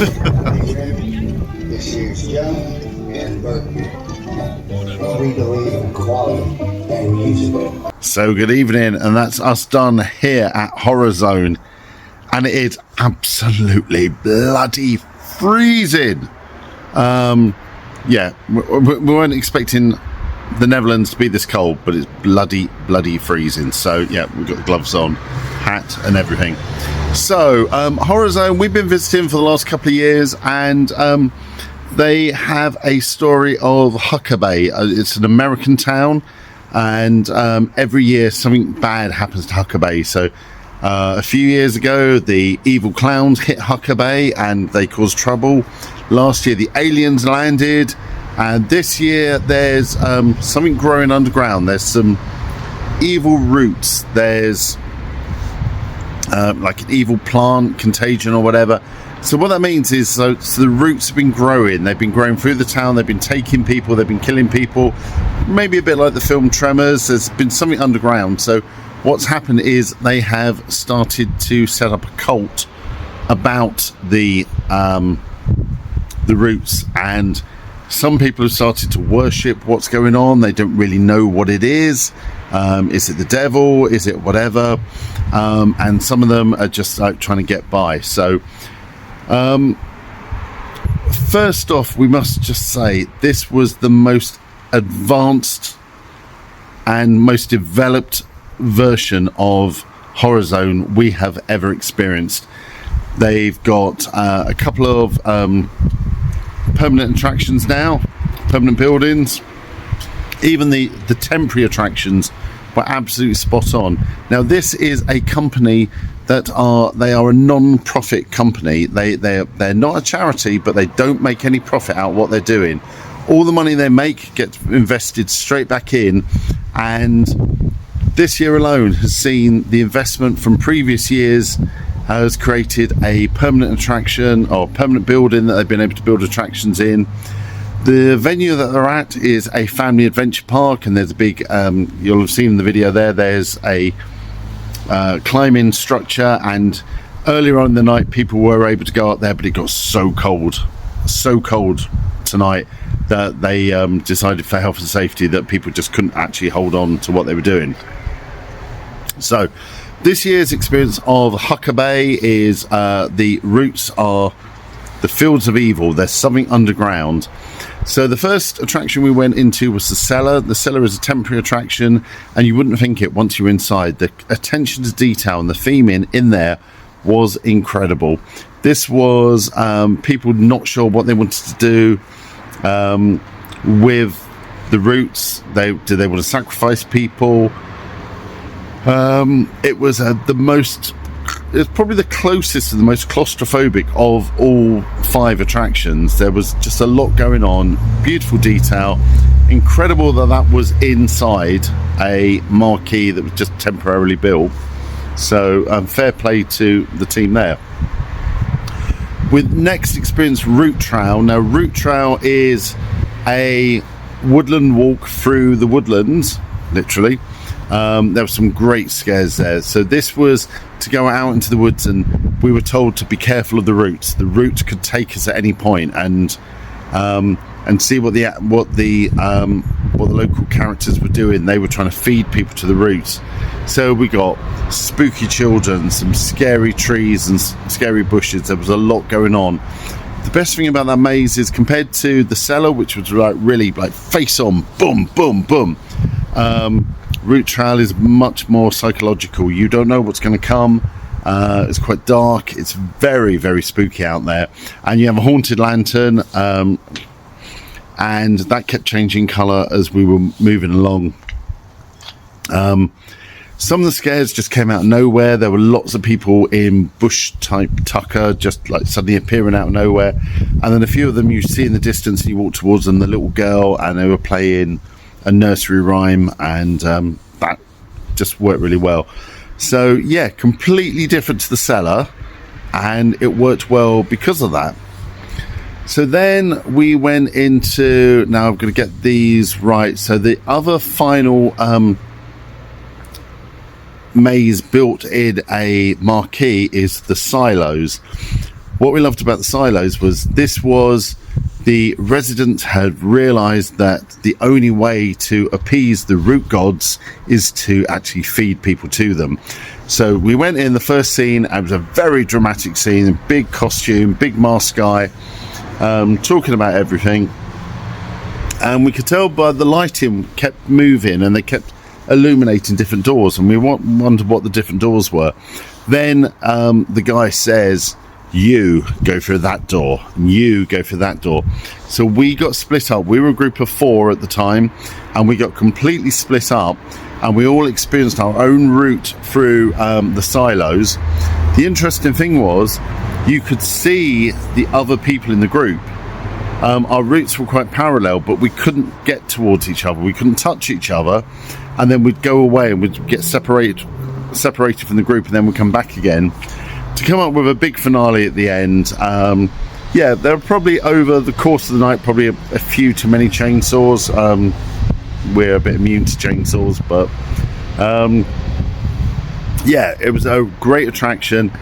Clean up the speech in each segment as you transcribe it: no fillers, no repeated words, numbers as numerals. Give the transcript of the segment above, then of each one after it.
This year's Young and Burton. We believe in quality and music. So good evening, and that's us done here at Horror Zone, and it is absolutely bloody freezing. Yeah, we weren't expecting the Netherlands to be this cold, but it's bloody freezing. So yeah, we've got the gloves on, hat and everything. So Horror Zone, we've been visiting for the last couple of years, and they have a story of Huckabay. It's an American town, and every year something bad happens to Huckabay. So a few years ago, the evil clowns hit Huckabay and they caused trouble. Last year, the aliens landed, and this year there's something growing underground. There's some evil roots. There's like an evil plant contagion or whatever. So what that means is, so the roots have been growing. They've been growing through the town. They've been taking people. They've been killing people. Maybe a bit like the film Tremors. There's been something underground. So what's happened is they have started to set up a cult about the roots, and some people have started to worship what's going on. They don't really know what it is. Is it the devil? Is it whatever? And some of them are just like trying to get by. So first off, we must just say this was the most advanced and most developed version of Horror Zone we have ever experienced. They've got a couple of permanent attractions now, permanent buildings. Even the temporary attractions were absolutely spot on. Now this is a company that they are a non-profit company. They're not a charity, but they don't make any profit out of what they're doing. All the money they make gets invested straight back in, and this year alone has seen the investment from previous years has created a permanent attraction or permanent building that they've been able to build attractions in. The venue that they're at is a family adventure park, and there's a big, you'll have seen in the video there's a climbing structure, and earlier on in the night people were able to go up there, but it got so cold tonight that they decided for health and safety that people just couldn't actually hold on to what they were doing. So this year's experience of Huckabay is the roots are the fields of evil. There's something underground. So the first attraction we went into was the cellar. The cellar is a temporary attraction, and you wouldn't think it once you're inside. The attention to detail and the theming in there was incredible. This was people not sure what they wanted to do with the roots. Did they want to sacrifice people? It was it's probably the closest and the most claustrophobic of all 5 attractions. There was just a lot going on, beautiful detail, incredible that was inside a marquee that was just temporarily built. So fair play to the team there. With next experience, Root Trail. Now Root Trail is a woodland walk through the woodlands, literally. There were some great scares there. So this was to go out into the woods, and we were told to be careful of the roots. The roots could take us at any point, and see what the local characters were doing. They were trying to feed people to the roots. So we got spooky children, some scary trees and scary bushes. There was a lot going on. The best thing about that maze is, compared to the cellar, which was like really like face on, boom, boom, boom. Root Trail is much more psychological. You don't know what's going to come. It's quite dark. It's very, very spooky out there. And you have a haunted lantern, and that kept changing colour as we were moving along. Some of the scares just came out of nowhere. There were lots of people in bush type tucker just like suddenly appearing out of nowhere, and then a few of them you see in the distance and you walk towards them, the little girl, and they were playing a nursery rhyme, and that just worked really well. So yeah, completely different to the cellar, and it worked well because of that. So then we went into, now I'm going to get these right, so the other final maze built in a marquee is the silos. what we loved about the silos was the residents had realized that the only way to appease the root gods is to actually feed people to them. So we went in the first scene. It was a very dramatic scene, big costume, big masked guy, talking about everything. And we could tell by the lighting kept moving and they kept illuminating different doors, and we wondered what the different doors were. Then the guy says, you go through that door, you go through that door. So we got split up. We were a group of 4 at the time, and we got completely split up, and we all experienced our own route through the silos. The interesting thing was you could see the other people in the group. Our routes were quite parallel, but we couldn't get towards each other. We couldn't touch each other, and then we'd go away and we'd get separated from the group, and then we'd come back again to come up with a big finale at the end. Yeah, there were probably over the course of the night probably a few too many chainsaws. We're a bit immune to chainsaws, but yeah, it was a great attraction.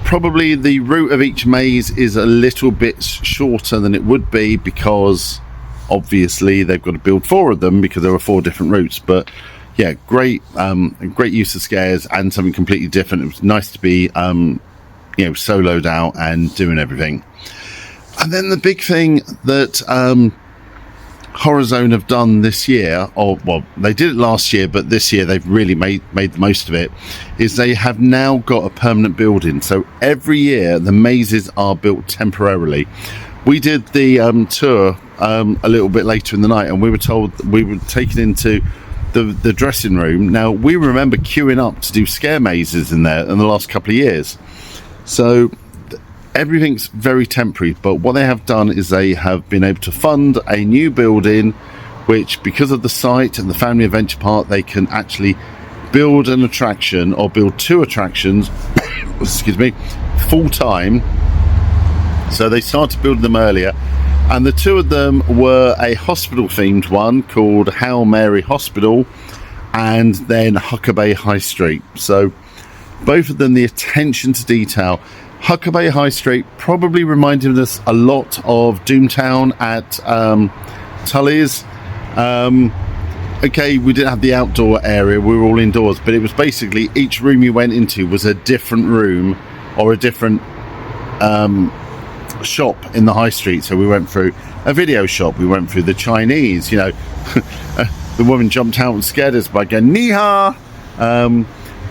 Probably the route of each maze is a little bit shorter than it would be, because obviously they've got to build 4 of them because there were 4 different routes. But yeah, great use of scares and something completely different. It was nice to be soloed out and doing everything. And then the big thing that Horrorzone have done this year, or well, they did it last year, but this year they've really made the most of it, is they have now got a permanent building. So every year the mazes are built temporarily. We did the tour a little bit later in the night, and we were told we were taken into the dressing room. Now, we remember queuing up to do scare mazes in there in the last couple of years. So everything's very temporary, but what they have done is they have been able to fund a new building, which, because of the site and the Family Adventure Park, they can actually build an attraction or build 2 attractions excuse me, full time. So they started building them earlier, and the 2 of them were a hospital themed one called Hail Mary Hospital, and then Huckabay High Street. So both of them, the attention to detail. Huckabay High Street probably reminded us a lot of Doomtown at Tully's. Okay, we didn't have the outdoor area, we were all indoors, but it was basically each room you went into was a different room or a different shop in the high street. So we went through a video shop, we went through the Chinese, the woman jumped out and scared us by going "Ni-ha."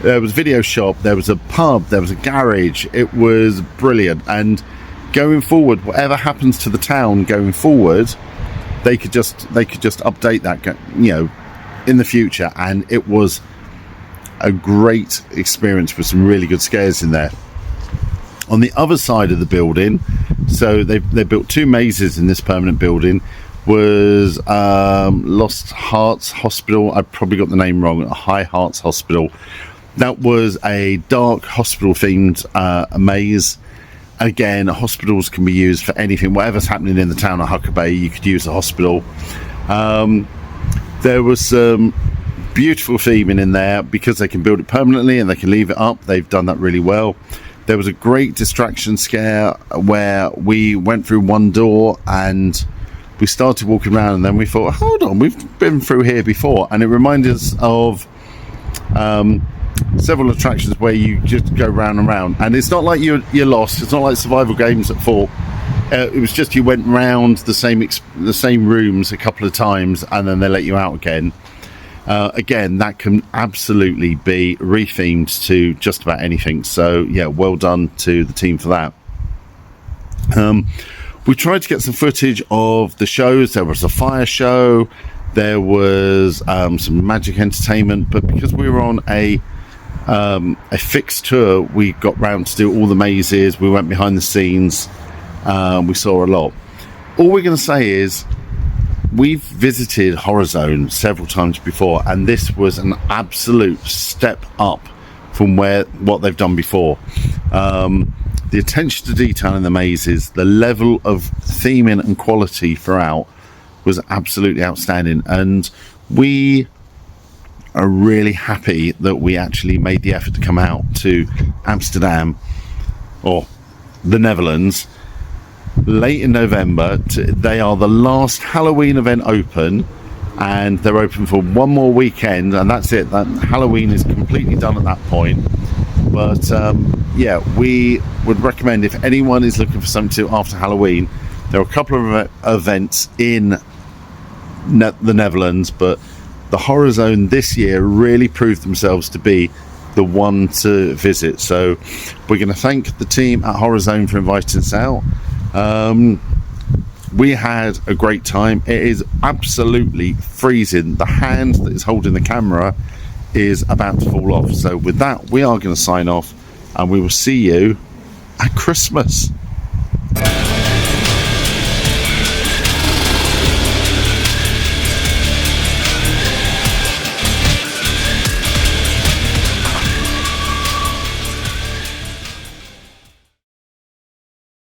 There was a video shop, there was a pub, there was a garage. It was brilliant. And going forward, whatever happens to the town going forward, they could just update that, in the future. And it was a great experience with some really good scares in there. On the other side of the building, so they built 2 mazes in this permanent building, was Lost Hearts Hospital. I probably got the name wrong. High Hearts Hospital. That was a dark hospital themed maze. Again, hospitals can be used for anything. Whatever's happening in the town of Huckabay, you could use the hospital. There was some beautiful theming in there because they can build it permanently and they can leave it up. They've done that really well. There was a great distraction scare where we went through one door and we started walking around, and then we thought, hold on, we've been through here before. And it reminded us of several attractions where you just go round and round, and it's not like you're lost. It's not like survival games at Fort. It was just you went round the same rooms a couple of times, and then they let you out again. Again, that can absolutely be rethemed to just about anything. So yeah, well done to the team for that. We tried to get some footage of the shows. There was a fire show, there was some magic entertainment, but because we were on a fixed tour, we got round to do all the mazes. We went behind the scenes. We saw a lot. All we're going to say is we've visited Horrorzone several times before, and this was an absolute step up from what they've done before. The attention to detail in the mazes, the level of theming and quality throughout was absolutely outstanding, and we are really happy that we actually made the effort to come out to Amsterdam, or the Netherlands late in November. They are the last Halloween event open, and they're open for one more weekend, and that's it. That Halloween is completely done at that point. But yeah, we would recommend, if anyone is looking for something to do after Halloween, there are a couple of events in the Netherlands, but the Horror Zone this year really proved themselves to be the one to visit. So we're going to thank the team at Horror Zone for inviting us out. We had a great time. It is absolutely freezing. The hand that is holding the camera is about to fall off. So with that, we are going to sign off, and we will see you at Christmas.